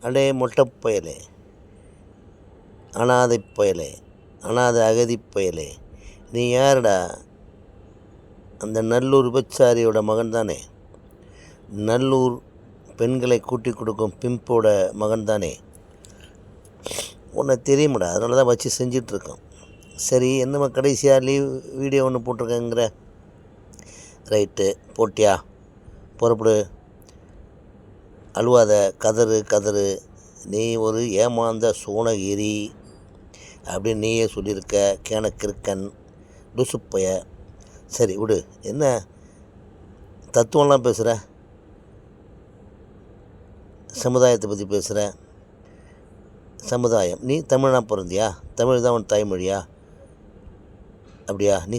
அடே மொட்டை பயலே, அனாதை பயலே, அனாதை அகதி பயலே, நீ யாருடா? அந்த நல்லூர் விபச்சாரியோட மகன் தானே? நல்லூர் பெண்களை கூட்டி கொடுக்கும் பிம்போட மகன் தானே? உன்னை தெரியுமாடா, அதனால தான் வச்சு செஞ்சிட்ருக்கோம். சரி, என்னம்மா கடைசியாக லீவ் வீடியோ ஒன்று போட்டிருக்கேங்கிற? ரைட்டு, போட்டியா? புறப்படு, அழுவாத, கதறு கதறு, நீ ஒரு ஏமாந்த சோனகிரி அப்படின்னு நீயே சொல்லியிருக்க. கேனக்கிருக்கன் லுசுப்பைய. சரி விடு, என்ன தத்துவம்லாம் பேசுகிற, சமுதாயத்தை பற்றி பேசுகிற. சமுதாயம், நீ தமிழனாக பிறந்தியா? தமிழ் தான் உன் தாய்மொழியா? அப்படியா? நீ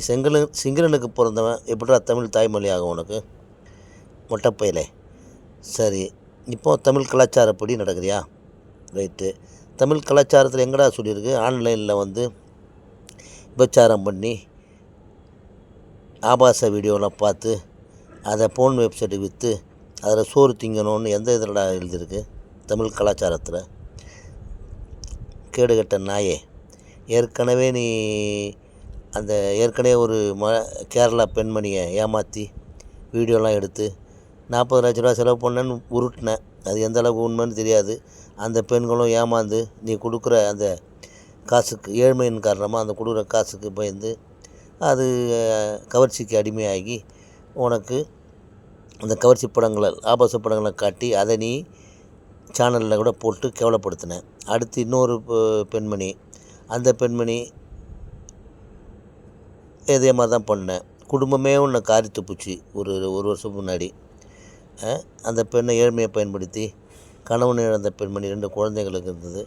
சிங்களனுக்கு பிறந்தவன், எப்படிடா தமிழ் தாய்மொழி ஆகும் உனக்கு? மொட்டைப்பையிலே. சரி, இப்போது தமிழ் கலாச்சாரப்படி நடக்குறியா? ரைட்டு. தமிழ் கலாச்சாரத்தில் எங்கடா சொல்லியிருக்கு ஆன்லைனில் வந்து விபச்சாரம் பண்ணி ஆபாச வீடியோலாம் பார்த்து அதை போன் வெப்சைட்டுக்கு விற்று அதில் சோறு திங்கணும்னு எந்த இதில் எழுதியிருக்கு தமிழ் கலாச்சாரத்தில்? கேடுகட்ட நாயே, ஏற்கனவே நீ அந்த ஏற்கனவே ஒரு கேரளா பெண்மணியை ஏமாற்றி வீடியோலாம் எடுத்து 40 லட்ச ரூபா செலவு பண்ணேன்னு உருட்டினேன். அது எந்த அளவுக்கு உண்மைன்னு தெரியாது. அந்த பெண்களும் ஏமாந்து நீ கொடுக்குற அந்த காசுக்கு, ஏழ்மையின் காரணமாக அந்த கொடுக்குற காசுக்கு பயந்து அது கவர்ச்சிக்கு அடிமையாகி உனக்கு அந்த கவர்ச்சி படங்களை, ஆபாச படங்களை காட்டி அதை நீ சேனலில் கூட போட்டு கேவலப்படுத்தினேன். அடுத்து இன்னொரு பெண்மணி, அந்த பெண்மணி இதே மாதிரி தான் பண்ணேன். குடும்பமே உன்னை காரி துப்புச்சு ஒரு வருஷம் முன்னாடி. அந்த பெண்ணை ஏழ்மையை பயன்படுத்தி கணவன் இழந்த பெண்மணி 2 குழந்தைங்களுக்கு இருந்தது.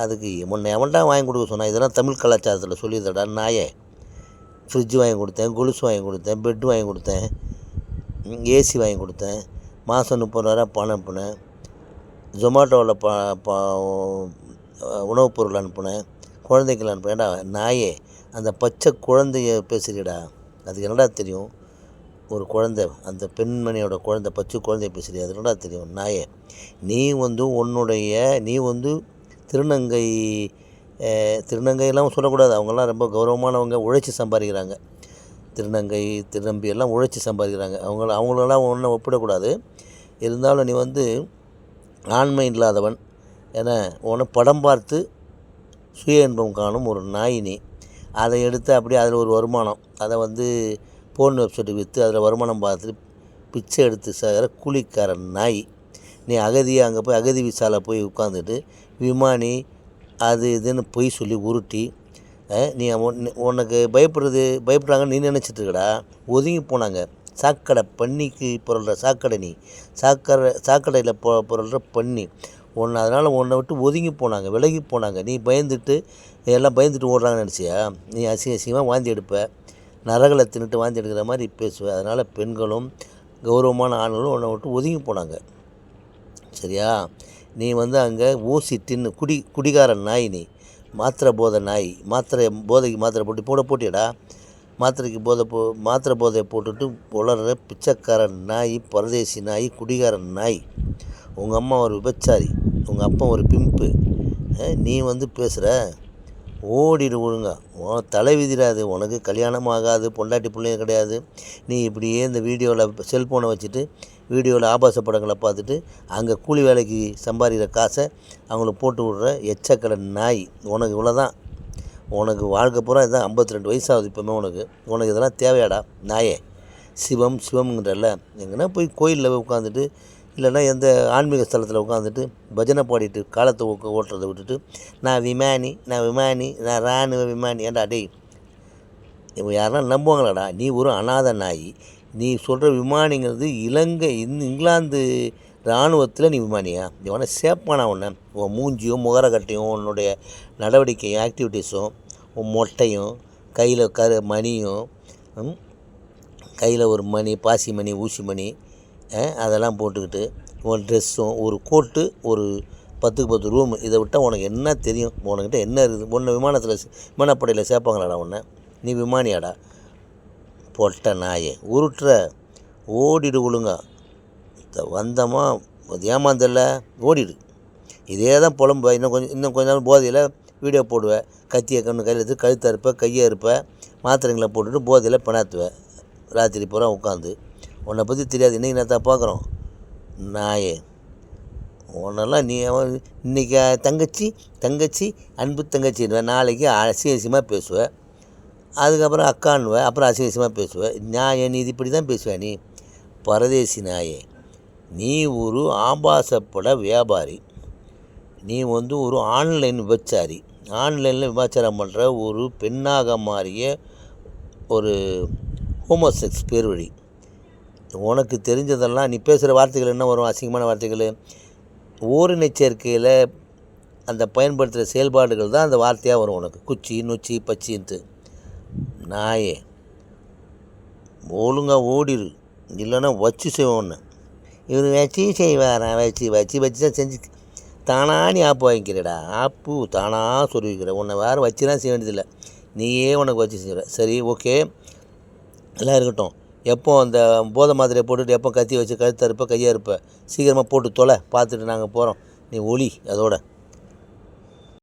அதுக்கு முன்ன எவன்டா வாங்கி கொடுக்க சொன்னால்? இதெல்லாம் தமிழ் கலாச்சாரத்தில் சொல்லியிருந்தடா நாயே. ஃப்ரிட்ஜ் வாங்கி கொடுத்தேன், கொலுசு வாங்கி கொடுத்தேன், பெட்டு வாங்கி கொடுத்தேன், ஏசி வாங்கி கொடுத்தேன், மாதம் 30,000 பணம் அனுப்புனேன், ஜொமேட்டோவில் உணவுப் பொருள் அனுப்புனேன், குழந்தைகள் அனுப்புனேன். ஏண்டா நாயே, அந்த பச்சை குழந்தைய பேசுகிறீடா, அதுக்கு என்னடா தெரியும்? ஒரு குழந்தை, அந்த பெண்மணியோட குழந்தை, பச்சை குழந்தைய பேசுகிறீ, அது என்னடா தெரியும் நாயே? நீ வந்து திருநங்கையெல்லாம் சொல்லக்கூடாது, அவங்கெல்லாம் ரொம்ப கௌரவமானவங்க, உழைச்சி சம்பாதிக்கிறாங்க. திருநம்பி எல்லாம் உழைச்சி சம்பாதிக்கிறாங்க. அவங்களெல்லாம் ஒன்றும் ஒப்பிடக்கூடாது. இருந்தாலும் நீ வந்து ஆண்மை இல்லாதவன். ஏன்னா உன்னை படம் பார்த்து சுய இன்பம் காணும் ஒரு நாய் நீ. அதை எடுத்து அப்படியே அதில் ஒரு வருமானம், அதை வந்து போன் வெப்சைட்டுக்கு விற்று அதில் வருமானம் பார்த்துட்டு பிச்சை எடுத்து சாகிற கூலிக்கார நாய் நீ. அங்கே போய் அகதி விசாவில் போய் உட்காந்துட்டு விமானி அது இதுன்னு பொய் சொல்லி உருட்டி நீ உனக்கு பயப்படுறாங்கன்னு நீ நினச்சிட்ருக்கடா. ஒதுங்கி போனாங்க. சாக்கடை பண்ணிக்கு பொருள்ற சாக்கடை, நீ சாக்கடையில் பொருள்ற பண்ணி அதனால் உன்னை விட்டு ஒதுங்கி போனாங்க, விலகி போனாங்க. நீ எல்லாம் பயந்துட்டு ஓடுறாங்கன்னு நினச்சியா? நீ அசிங்கமாக வாந்தி எடுப்ப, நரகளை தின்னுட்டு வாந்தி எடுக்கிற மாதிரி பேசுவேன். அதனால் பெண்களும் கௌரவமான ஆண்களும் உன்னை விட்டு ஒதுங்கி போனாங்க. சரியா? நீ வந்து அங்கே ஊசி தின்னு குடிகார நாய் நீ. போதை நாய். போதைக்கு மாத்திரை போட்டியடா. மாத்திரை போதையை போட்டுட்டு உளர்ற பிச்சைக்கார நாய், பரதேசி நாய், குடிகார நாய். உங்கள் அம்மா ஒரு விபச்சாரி, உங்கள் அப்பா ஒரு பிம்பு. நீ வந்து பேசுகிற, ஓடிடு ஒழுங்கா. தலை விதிராது, உனக்கு கல்யாணம் ஆகாது, பொண்டாட்டி பிள்ளைங்க கிடையாது. நீ இப்படியே இந்த வீடியோவில் செல்ஃபோனை வச்சுட்டு வீடியோவில் ஆபாச படங்களை பார்த்துட்டு அங்கே கூலி வேலைக்கு சம்பாதிக்கிற காசை அவங்களுக்கு போட்டு விட்ற எச்சக்கடை நாய். உனக்கு இவ்வளோதான், உனக்கு வாழ்க்கை பூரா இதுதான். 52 வயசாகுது இப்போமே. உனக்கு இதெல்லாம் தேவையாடா நாயே? சிவம்ங்கிறல்ல, எங்கன்னா போய் கோயிலில் போய் உட்காந்துட்டு, இல்லைன்னா எந்த ஆன்மீக ஸ்தலத்தில் உட்காந்துட்டு பஜனை பாடிட்டு காலத்தை ஓட்டுறதை விட்டுட்டு நான் விமானி, நான் இராணுவ விமானி. ஏண்டா டேய், இவங்க யாருன்னா நம்புவாங்களாடா? நீ ஒரு அநாத நாய். நீ சொல்கிற விமானிங்கிறது இங்கிலாந்து இராணுவத்தில் நீ விமானியா? இவனை சேப்பானா உன்னை? உன் மூஞ்சியும் முகரக்கட்டையும் உன்னுடைய நடவடிக்கையும் ஆக்டிவிட்டீஸும் உன் மொட்டையும் கையில் மணியும், கையில் ஒரு மணி, பாசி மணி, ஊசி மணி, அதெல்லாம் போட்டுக்கிட்டு உன் ட்ரெஸ்ஸும், ஒரு கோட்டு, ஒரு 10க்கு 10 ரூமு, இதை விட்டால் உனக்கு என்ன தெரியும்? உனக்கிட்ட என்ன இருக்குது? உன்னை விமானப்படையில் சேர்ப்பாங்களாடா உன்னை? நீ விமானியாடா? பொட்ட நாயே, உருட்டுற, ஓடிடு ஒழுங்கா. வந்தமா ஏமாந்தல்ல, ஓடிடு. இதே தான் புலம்புவேன். இன்னும் கொஞ்ச நாள் போதையில் வீடியோ போடுவேன். கத்தியை கையில் எடுத்து கழுத்தை அறுப்பேன், கையை அறுப்பேன், மாத்திரைங்களை போட்டுட்டு போதையில் பிணாத்துவேன் ராத்திரி பூரா உட்காந்து. உன்னை பற்றி தெரியாது, இன்றைக்கி நான் தான் பார்க்குறோம் நாயே. உன்னெல்லாம் நீ இன்றைக்கி தங்கச்சி அன்பு தங்கச்சின்னுவேன், நாளைக்கு அசிங்கமாக பேசுவேன், அதுக்கப்புறம் அக்கான்னுவேன், அப்புறம் அசிங்கமாக பேசுவேன். நீ இது இப்படி தான் பேசுவேன். நீ பரதேசி நாயே, நீ ஒரு ஆபாசப்பட வியாபாரி, நீ ஒரு ஆன்லைன் விபச்சாரி, ஆன்லைனில் விபச்சாரம் பண்ணுற ஒரு பெண்ணாக மாறிய ஒரு ஹோமோசெக்ஸ் பேர் வழி. உனக்கு தெரிஞ்சதெல்லாம் நீ பேசுகிற வார்த்தைகள் என்ன வரும்? அசிங்கமான வார்த்தைகள். ஓரினச் சேர்க்கையில் அந்த பயன்படுத்துகிற செயல்பாடுகள் தான் அந்த வார்த்தையாக வரும் உனக்கு. குச்சி, நொச்சி, பச்சின்ட்டு. நாயே, ஒழுங்காக ஓடிடு, இல்லைன்னா வச்சு செய்வோம் ஒன்று. இவர் வச்சு செய்வாரான், வச்சு தான் செஞ்சு தானாக நீ ஆப்பு வாங்கிக்கிறடா. ஆப்பு தானாக சொருவிக்கிற. உன்னை வேறு வச்சுலாம் செய்ய வேண்டியதில்லை, நீயே உனக்கு வச்சு செய்கிற. சரி, ஓகே, எல்லாம் இருக்கட்டும். எப்போ அந்த போதை மாத்திரையை போட்டுட்டு எப்போ கத்தி வச்சு கழுத்தை இருப்ப கையாக இருப்ப, சீக்கிரமாக போட்டு தொலை, பார்த்துட்டு நாங்கள் போகிறோம். நீ ஒளி அதோட.